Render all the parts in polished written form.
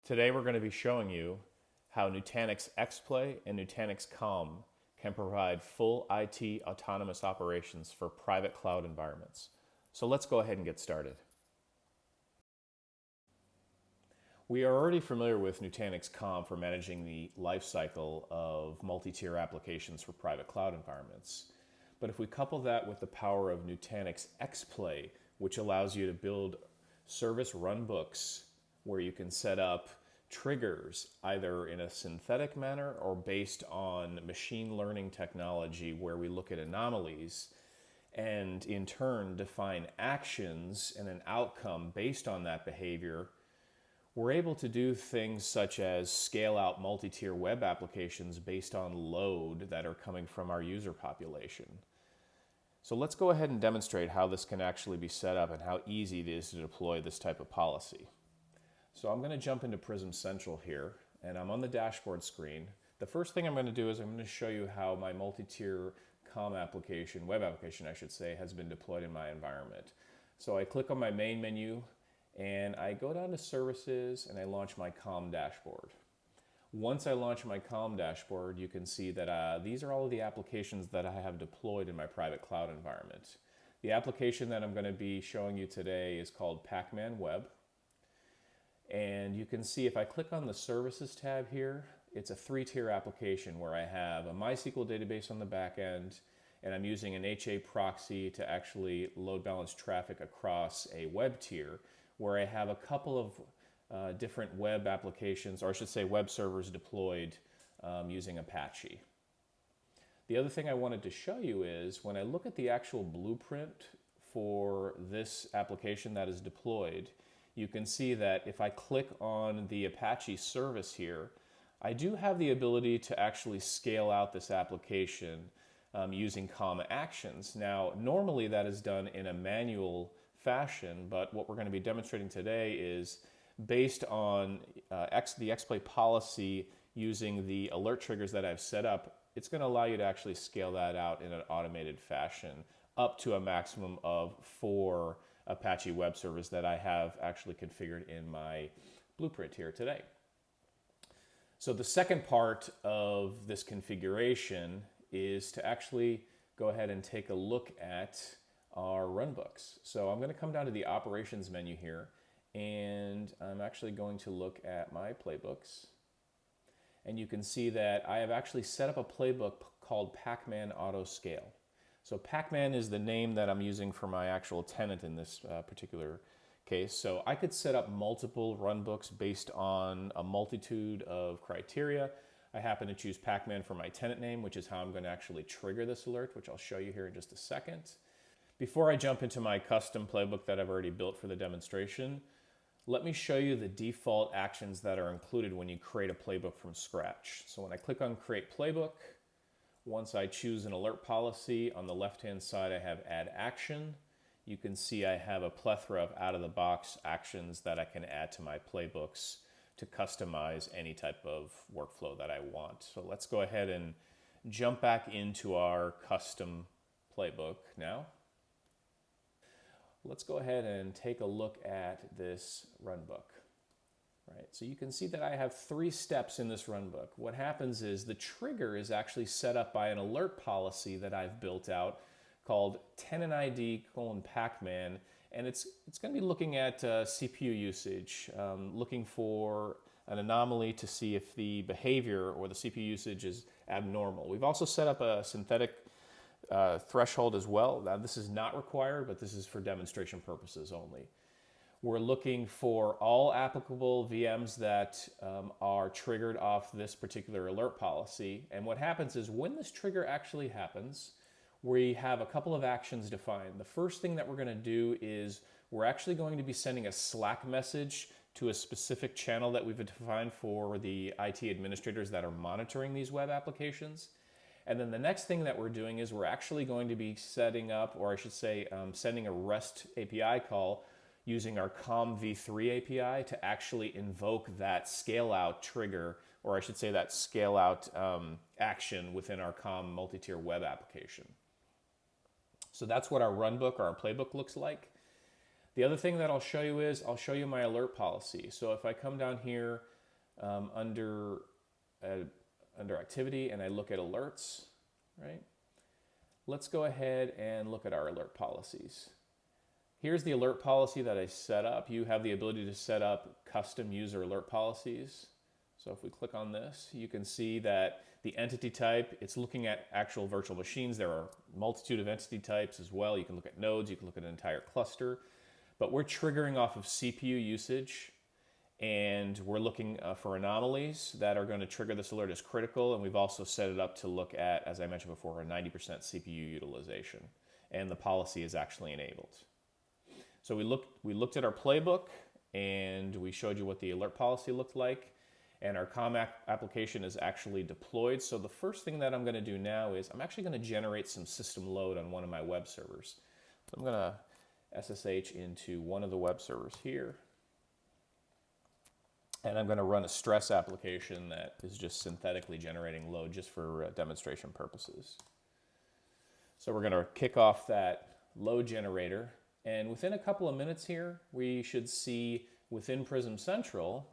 Today we're going to be showing you how Nutanix XPlay and Nutanix CALM can provide full IT autonomous operations for private cloud environments. So let's go ahead and get started. We are already familiar with Nutanix CALM for managing the lifecycle of multi-tier applications for private cloud environments. But if we couple that with the power of Nutanix XPlay, which allows you to build service runbooks where you can set up triggers either in a synthetic manner or based on machine learning technology where we look at anomalies and in turn define actions and an outcome based on that behavior, we're able to do things such as scale out multi-tier web applications based on load that are coming from our user population. So let's go ahead and demonstrate how this can actually be set up and how easy it is to deploy this type of policy. So I'm going to jump into Prism Central here, and I'm on the dashboard screen. The first thing I'm going to do is I'm going to show you how my multi-tier CALM application, web application I should say, has been deployed in my environment. So I click on my main menu, and I go down to Services, and I launch my CALM dashboard. Once I launch my CALM dashboard, you can see that these are all of the applications that I have deployed in my private cloud environment. The application that I'm going to be showing you today is called Pacman Web. And you can see if I click on the Services tab here, it's a three-tier application where I have a MySQL database on the back end, and I'm using an HA proxy to actually load balance traffic across a web tier where I have a couple of different web applications, or I should say web servers deployed using Apache. The other thing I wanted to show you is when I look at the actual blueprint for this application that is deployed, you can see that if I click on the Apache service here, I do have the ability to actually scale out this application using CALM actions. Now, normally that is done in a manual fashion, but what we're going to be demonstrating today is based on the XPlay policy using the alert triggers that I've set up, it's going to allow you to actually scale that out in an automated fashion up to a maximum of 4 Apache web servers that I have actually configured in my blueprint here today. So the second part of this configuration is to actually go ahead and take a look at our runbooks. So I'm going to come down to the operations menu here, and I'm actually going to look at my playbooks. And you can see that I have actually set up a playbook called Pacman Auto Scale. So Pacman is the name that I'm using for my actual tenant in this particular case. So I could set up multiple runbooks based on a multitude of criteria. I happen to choose Pacman for my tenant name, which is how I'm going to actually trigger this alert, which I'll show you here in just a second. Before I jump into my custom playbook that I've already built for the demonstration, let me show you the default actions that are included when you create a playbook from scratch. So when I click on Create Playbook, once I choose an alert policy, on the left-hand side I have Add Action. You can see I have a plethora of out-of-the-box actions that I can add to my playbooks to customize any type of workflow that I want. So let's go ahead and jump back into our custom playbook now. Let's go ahead and take a look at this runbook. Right, so you can see that I have 3 steps in this runbook. What happens is the trigger is actually set up by an alert policy that I've built out called tenantID::Pacman, and it's going to be looking at CPU usage, looking for an anomaly to see if the behavior or the CPU usage is abnormal. We've also set up a synthetic threshold as well. Now, this is not required, but this is for demonstration purposes only. We're looking for all applicable VMs that are triggered off this particular alert policy. And what happens is when this trigger actually happens, we have a couple of actions defined. The first thing that we're going to do is we're actually going to be sending a Slack message to a specific channel that we've defined for the IT administrators that are monitoring these web applications. And then the next thing that we're doing is we're actually going to be setting up, or I should say sending a REST API call using our CALM v3 API to actually invoke that scale out trigger, or I should say that scale out action within our CALM multi-tier web application. So that's what our runbook or our playbook looks like. The other thing that I'll show you is I'll show you my alert policy. So if I come down here, under activity and I look at alerts, right? Let's go ahead and look at our alert policies. Here's the alert policy that I set up. You have the ability to set up custom user alert policies. So if we click on this, you can see that the entity type, it's looking at actual virtual machines. There are a multitude of entity types as well. You can look at nodes, you can look at an entire cluster, but we're triggering off of CPU usage, and we're looking for anomalies that are going to trigger this alert as critical. And we've also set it up to look at, as I mentioned before, a 90% CPU utilization, and the policy is actually enabled. So we looked at our playbook and we showed you what the alert policy looked like, and our CALM application is actually deployed. So the first thing that I'm going to do now is I'm actually going to generate some system load on one of my web servers. So I'm going to SSH into one of the web servers here, and I'm going to run a stress application that is just synthetically generating load just for demonstration purposes. So we're going to kick off that load generator, and within a couple of minutes here, we should see within Prism Central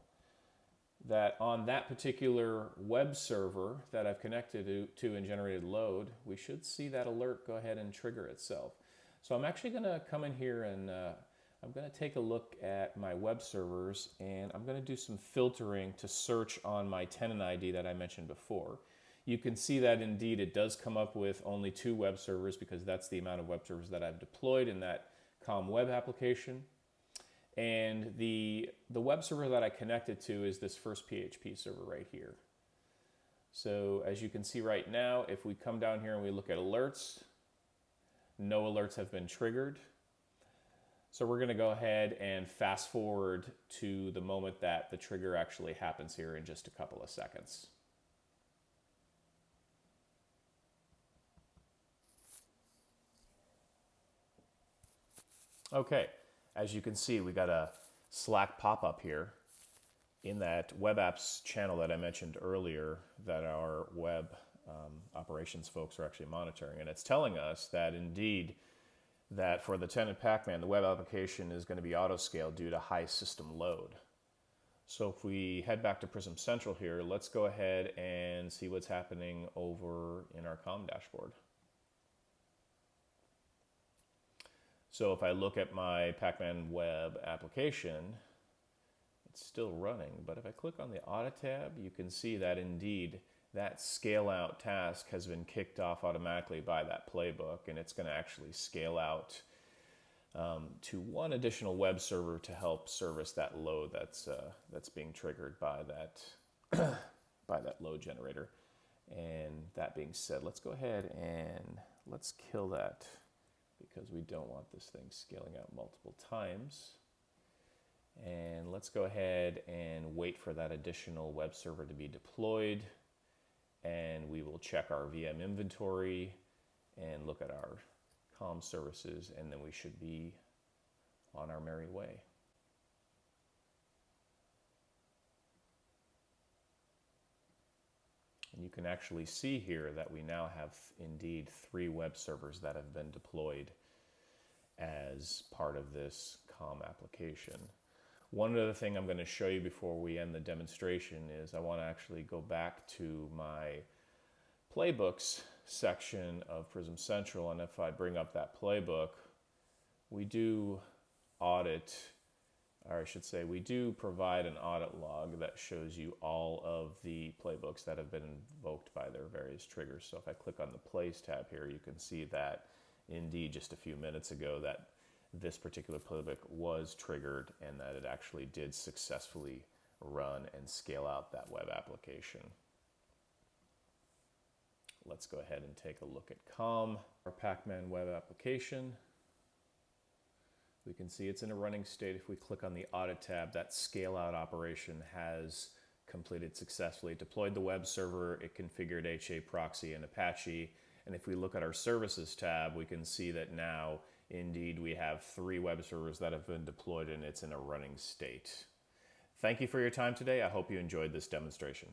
that on that particular web server that I've connected to and generated load, we should see that alert go ahead and trigger itself. So I'm actually going to come in here and I'm going to take a look at my web servers, and I'm going to do some filtering to search on my tenant ID that I mentioned before. You can see that indeed it does come up with only 2 web servers because that's the amount of web servers that I've deployed in that CALM web application. And the web server that I connected to is this first PHP server right here. So as you can see right now, if we come down here and we look at alerts, no alerts have been triggered. So we're going to go ahead and fast forward to the moment that the trigger actually happens here in just a couple of seconds. Okay, as you can see, we got a Slack pop-up here in that web apps channel that I mentioned earlier that our web operations folks are actually monitoring. And it's telling us that indeed that for the tenant Pacman, the web application is going to be auto-scaled due to high system load. So if we head back to Prism Central here, let's go ahead and see what's happening over in our CALM dashboard. So if I look at my Pacman web application, it's still running, but if I click on the audit tab, you can see that indeed that scale out task has been kicked off automatically by that playbook, and it's going to actually scale out to one additional web server to help service that load that's being triggered by that by that load generator. And that being said, let's go ahead and let's kill that because we don't want this thing scaling out multiple times. And let's go ahead and wait for that additional web server to be deployed. And we will check our VM inventory and look at our CALM services, and then we should be on our merry way. And you can actually see here that we now have indeed 3 web servers that have been deployed as part of this CALM application. One other thing I'm going to show you before we end the demonstration is I want to actually go back to my Playbooks section of Prism Central, and if I bring up that playbook, we do audit, or I should say we do provide an audit log that shows you all of the playbooks that have been invoked by their various triggers. So if I click on the Plays tab here, you can see that indeed just a few minutes ago that this particular playbook was triggered and that it actually did successfully run and scale out that web application. Let's go ahead and take a look at CALM, our Pacman web application. We can see it's in a running state. If we click on the audit tab, that scale out operation has completed successfully. It deployed the web server, it configured HA proxy and Apache. And if we look at our services tab, we can see that now indeed we have 3 web servers that have been deployed and it's in a running state. Thank you for your time today. I hope you enjoyed this demonstration.